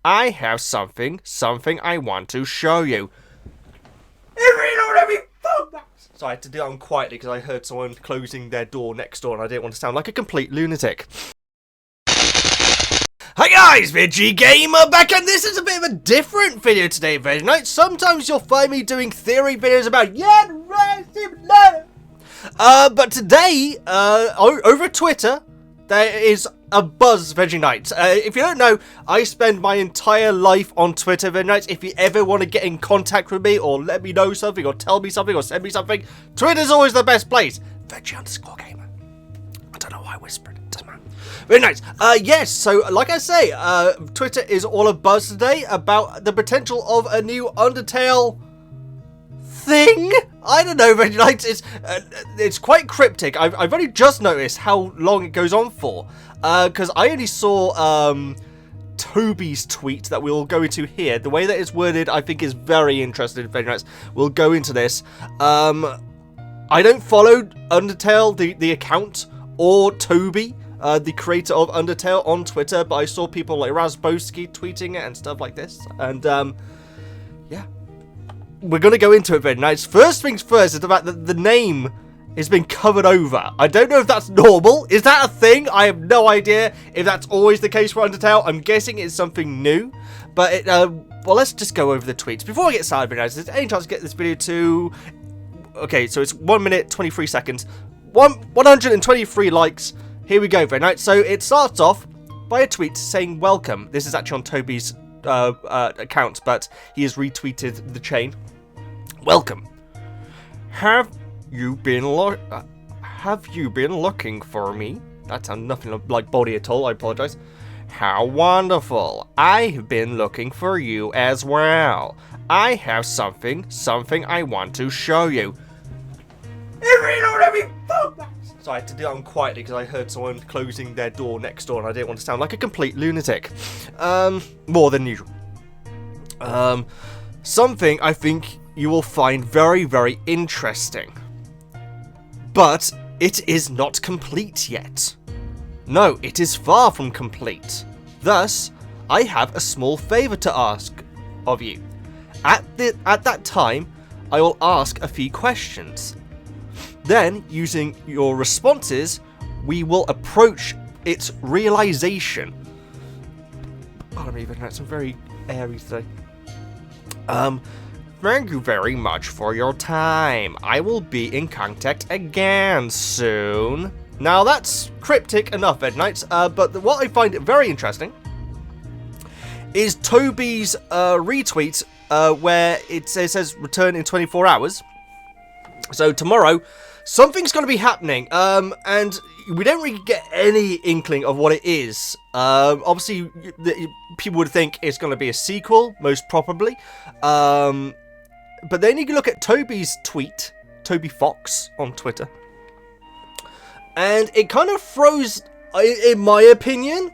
I have something I want to show you. So I had to do that one quietly because I heard someone closing their door next door and I didn't want to sound like a complete lunatic. Hi guys, Veggie Gamer back, and this is a bit of a different video today, Veggie Knights. Sometimes you'll find me doing theory videos about but today, over Twitter, there is a buzz, Veggie Knights. If you don't know, I spend my entire life on Twitter, Veggie Knights. If you ever want to get in contact with me, or let me know something, or tell me something, or send me something, Twitter's always the best place. Veggie_gamer. I don't know why I whispered. It doesn't matter. Very nice. Yes, so like I say, Twitter is all a buzz today about the potential of a new Undertale thing. I don't know, Veggie Knights. It's quite cryptic. I've only just noticed how long it goes on for, because I only saw Toby's tweet that we'll go into here. The way that it's worded, I think, is very interesting, Veggie Knights. We'll go into this. I don't follow Undertale, the account, or Toby, the creator of Undertale, on Twitter, but I saw people like Razboski tweeting it and stuff like this, and yeah, we're gonna go into it, Veggie Knights. First things first is the fact that the name has been covered over. I don't know if that's normal. Is that a thing? I have no idea if that's always the case for Undertale. I'm guessing it's something new, but well, let's just go over the tweets before I get started, Veggie Knights. Is there any chance to get this video to... Okay, so it's 1 minute 23 seconds, 123 likes. Here we go, Veggie Knights. So it starts off by a tweet saying welcome. This is actually on Toby's account, but he has retweeted the chain. Welcome. Have you been looking for me? That sounds nothing like body at all. I apologize. How wonderful. I have been looking for you as well. I have something I want to show you. So I had to do that one quietly because I heard someone closing their door next door and I didn't want to sound like a complete lunatic. More than usual. Something I think you will find very, very interesting. But it is not complete yet. No, it is far from complete. Thus, I have a small favor to ask of you. At that time, I will ask a few questions. Then, using your responses, we will approach its realization. Pardon me, but I'm very airy today. Thank you very much for your time. I will be in contact again soon. Now, that's cryptic enough, Veggie Knights, but what I find very interesting is Toby's retweet, where it says return in 24 hours. So tomorrow, something's going to be happening, and we don't really get any inkling of what it is. Obviously, people would think it's going to be a sequel, most probably. But then you can look at Toby's tweet, Toby Fox on Twitter, and it kind of throws, in my opinion,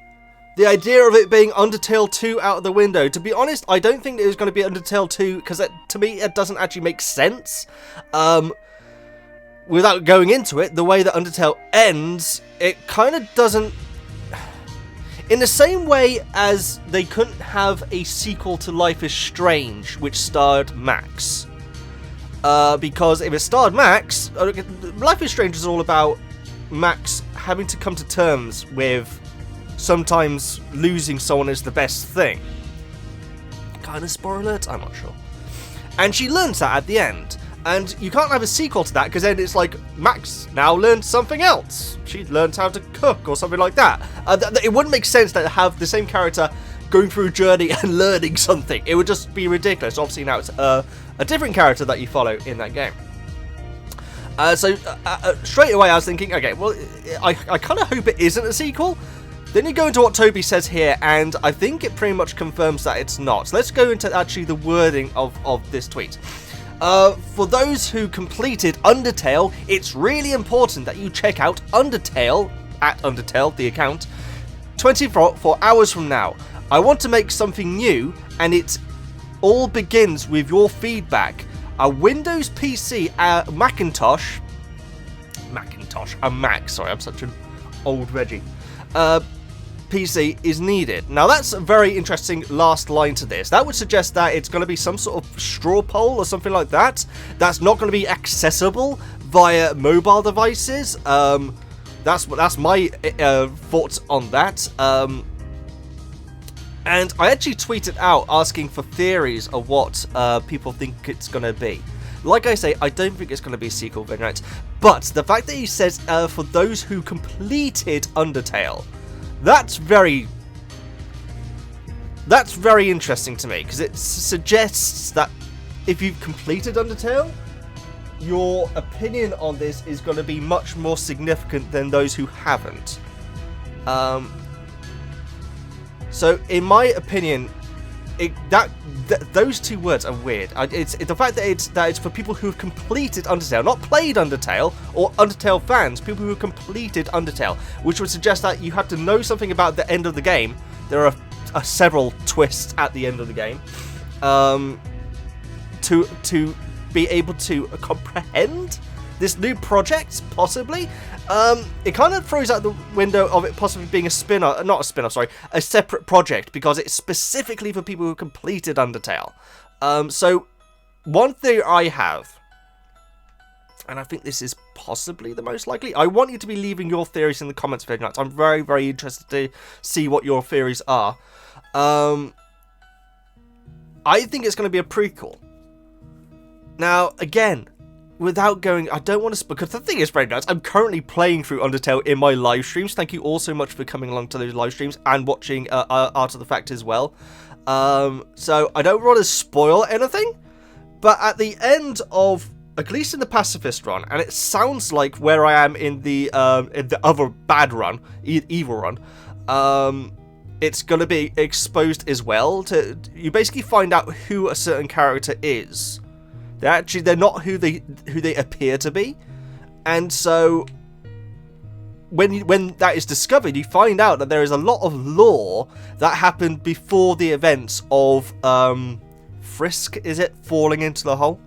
the idea of it being Undertale 2 out of the window. To be honest, I don't think it was going to be Undertale 2, because to me, it doesn't actually make sense. Without going into it, the way that Undertale ends, it kind of doesn't... In the same way as they couldn't have a sequel to Life is Strange, which starred Max. Because if it starred Max, Life is Strange is all about Max having to come to terms with sometimes losing someone is the best thing. Kind of spoiler alert? I'm not sure. And she learns that at the end. And you can't have a sequel to that, because then it's like, Max now learned something else. She learned how to cook, or something like that. It wouldn't make sense to have the same character going through a journey and learning something. It would just be ridiculous. Obviously now it's a different character that you follow in that game. So straight away I was thinking, okay, well, I kind of hope it isn't a sequel. Then you go into what Toby says here, and I think it pretty much confirms that it's not. So let's go into actually the wording of this tweet. For those who completed Undertale, it's really important that you check out Undertale, at Undertale, the account, 24 hours from now. I want to make something new, and it all begins with your feedback. A Windows PC, a Macintosh, a Mac, sorry, I'm such an old Veggie. PC is needed. Now that's a very interesting last line to this. That would suggest that it's going to be some sort of straw poll or something like that. That's not going to be accessible via mobile devices. That's my thoughts on that. And I actually tweeted out asking for theories of what people think it's going to be. Like I say, I don't think it's going to be a sequel, Veggie, but the fact that he says for those who completed Undertale, that's very interesting to me, because it suggests that if you've completed Undertale, your opinion on this is going to be much more significant than those who haven't. So, in my opinion, those two words are weird. It's the fact that it's for people who have completed Undertale, not played Undertale, or Undertale fans, people who have completed Undertale, which would suggest that you have to know something about the end of the game. There are several twists at the end of the game, to be able to comprehend this new project, possibly. It kind of throws out the window of it possibly being a separate project, because it's specifically for people who completed Undertale. So, one theory I have, and I think this is possibly the most likely, I want you to be leaving your theories in the comments, Veggie. I'm very, very interested to see what your theories are. I think it's going to be a prequel. Now, again, without going, I don't want to, because the thing is, very nice, I'm currently playing through Undertale in my live streams. Thank you all so much for coming along to those live streams and watching Art of the Fact as well. So I don't want to spoil anything, but at the end of, at least in the pacifist run, and it sounds like where I am in the other bad run, evil run, it's going to be exposed as well. You basically find out who a certain character is. They're not who they appear to be, and so when that is discovered, you find out that there is a lot of lore that happened before the events of Frisk. Is it falling into the hole,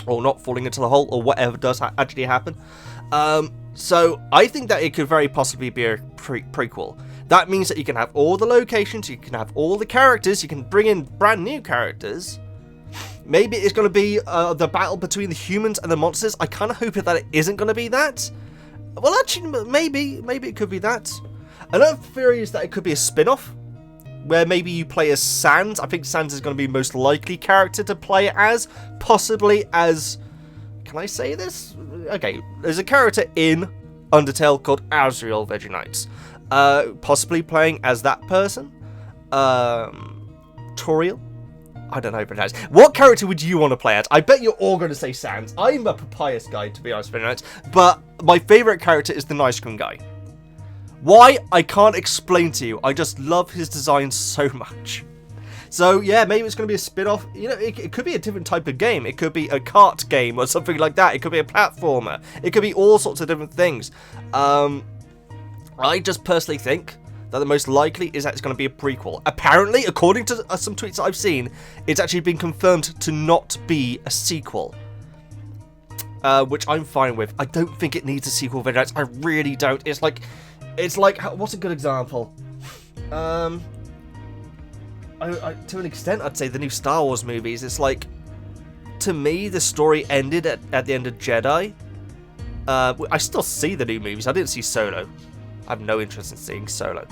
or not falling into the hole, or whatever does actually happen? So I think that it could very possibly be a prequel. That means that you can have all the locations, you can have all the characters, you can bring in brand new characters. Maybe it's going to be the battle between the humans and the monsters. I kind of hope that it isn't going to be that. Well, actually, maybe it could be that. Another theory is that it could be a spin-off, where maybe you play as Sans. I think Sans is going to be the most likely character to play as, possibly as... Can I say this? Okay, there's a character in Undertale called Azrael, Veggie. Possibly playing as that person. Toriel. I don't know, but what character would you want to play as? I bet you're all going to say Sans. I'm a Papyrus guy, to be honest, but my favourite character is the Ice Cream guy. Why? I can't explain to you. I just love his design so much. So, yeah, maybe it's going to be a spin-off. You know, it could be a different type of game. It could be a kart game or something like that. It could be a platformer. It could be all sorts of different things. I just personally think that the most likely is that it's going to be a prequel. Apparently, according to some tweets that I've seen, it's actually been confirmed to not be a sequel. Which I'm fine with. I don't think it needs a sequel, Veggie. I really don't. It's like, what's a good example? To an extent, I'd say the new Star Wars movies. It's like, to me, the story ended at the end of Jedi. I still see the new movies. I didn't see Solo. I have no interest in seeing Solo.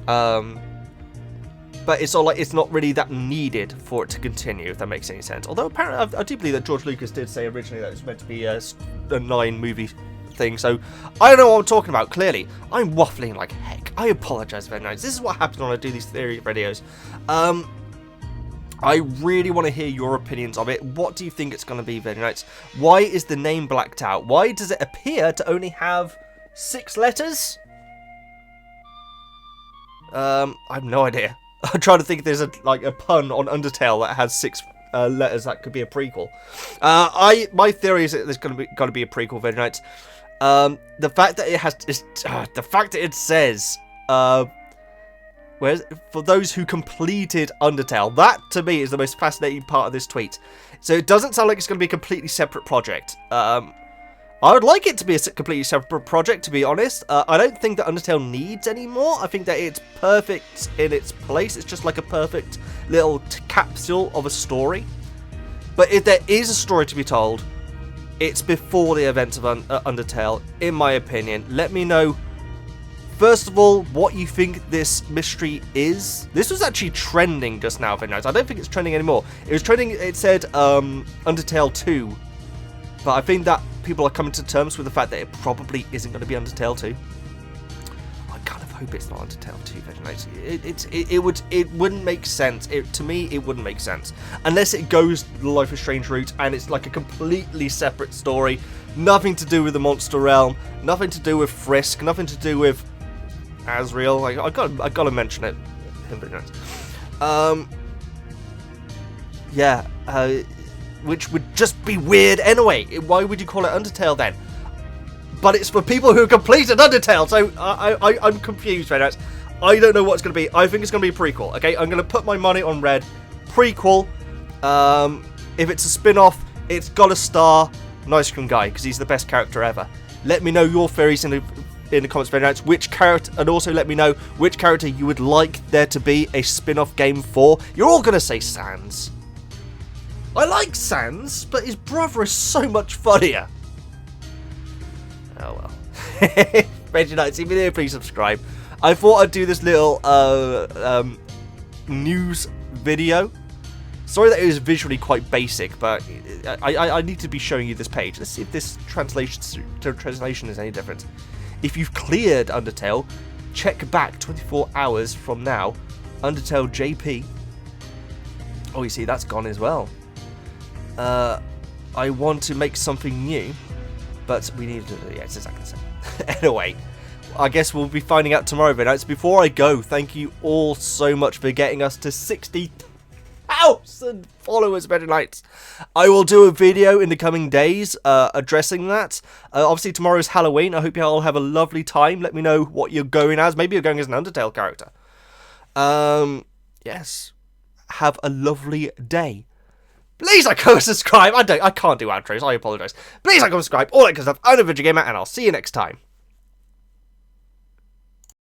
But it's all like, it's not really that needed for it to continue, if that makes any sense. Although apparently, I do believe that George Lucas did say originally that it was meant to be a 9-movie thing. So I don't know what I'm talking about. Clearly, I'm waffling like heck. I apologize very much. This is what happens when I do these theory videos. I really want to hear your opinions of it. What do you think it's going to be, Veggie? Why is the name blacked out? Why does it appear to only have 6 letters? I have no idea. I'm trying to think if there's a pun on Undertale that has 6 letters that could be a prequel. My theory is that there's going to be a prequel, Veggie. The fact that it has, the fact that it says, for those who completed Undertale, that to me is the most fascinating part of this tweet. So it doesn't sound like it's going to be a completely separate project. I would like it to be a completely separate project, to be honest. I don't think that Undertale needs any more. I think that it's perfect in its place. It's just like a perfect little capsule of a story. But if there is a story to be told, it's before the events of Undertale, in my opinion. Let me know, first of all, what you think this mystery is. This was actually trending just now, Veggie Knights. I don't think it's trending anymore. It was trending, it said Undertale 2. But I think that people are coming to terms with the fact that it probably isn't going to be Undertale 2. I kind of hope it's not Undertale 2, Veggie Knights. It wouldn't make sense. To me, it wouldn't make sense. Unless it goes the Life is Strange route and it's like a completely separate story. Nothing to do with the Monster Realm. Nothing to do with Frisk. Nothing to do with Asriel. Like, I gotta mention it. Veggie Knights. Yeah. Which would just be weird anyway. Why would you call it Undertale then? But it's for people who completed Undertale, so I'm confused right now. I don't know what it's going to be. I think it's going to be a prequel, okay? I'm going to put my money on red. Prequel. If it's a spin-off, it's got to star an ice cream guy, because he's the best character ever. Let me know your theories in the comments, very nice. Which character, and also let me know which character you would like there to be a spin-off game for. You're all going to say Sans. I like Sans, but his brother is so much funnier. Oh well. Veggie Knights, if you're new, please subscribe. I thought I'd do this little news video. Sorry that it was visually quite basic, but I need to be showing you this page. Let's see if this translation is any different. If you've cleared Undertale, check back 24 hours from now. Undertale JP. Oh, you see, that's gone as well. I want to make something new, but we need to. Yeah, it's exactly the same. Anyway, I guess we'll be finding out tomorrow. But before I go, thank you all so much for getting us to 60,000 followers, Veggie Knights. I will do a video in the coming days addressing that. Obviously, tomorrow's Halloween. I hope you all have a lovely time. Let me know what you're going as. Maybe you're going as an Undertale character. Yes. Have a lovely day. Please like, comment, subscribe. I can't do outros. I apologise. Please like, comment, subscribe. All that good stuff. I'm a Veggie Gamer, and I'll see you next time.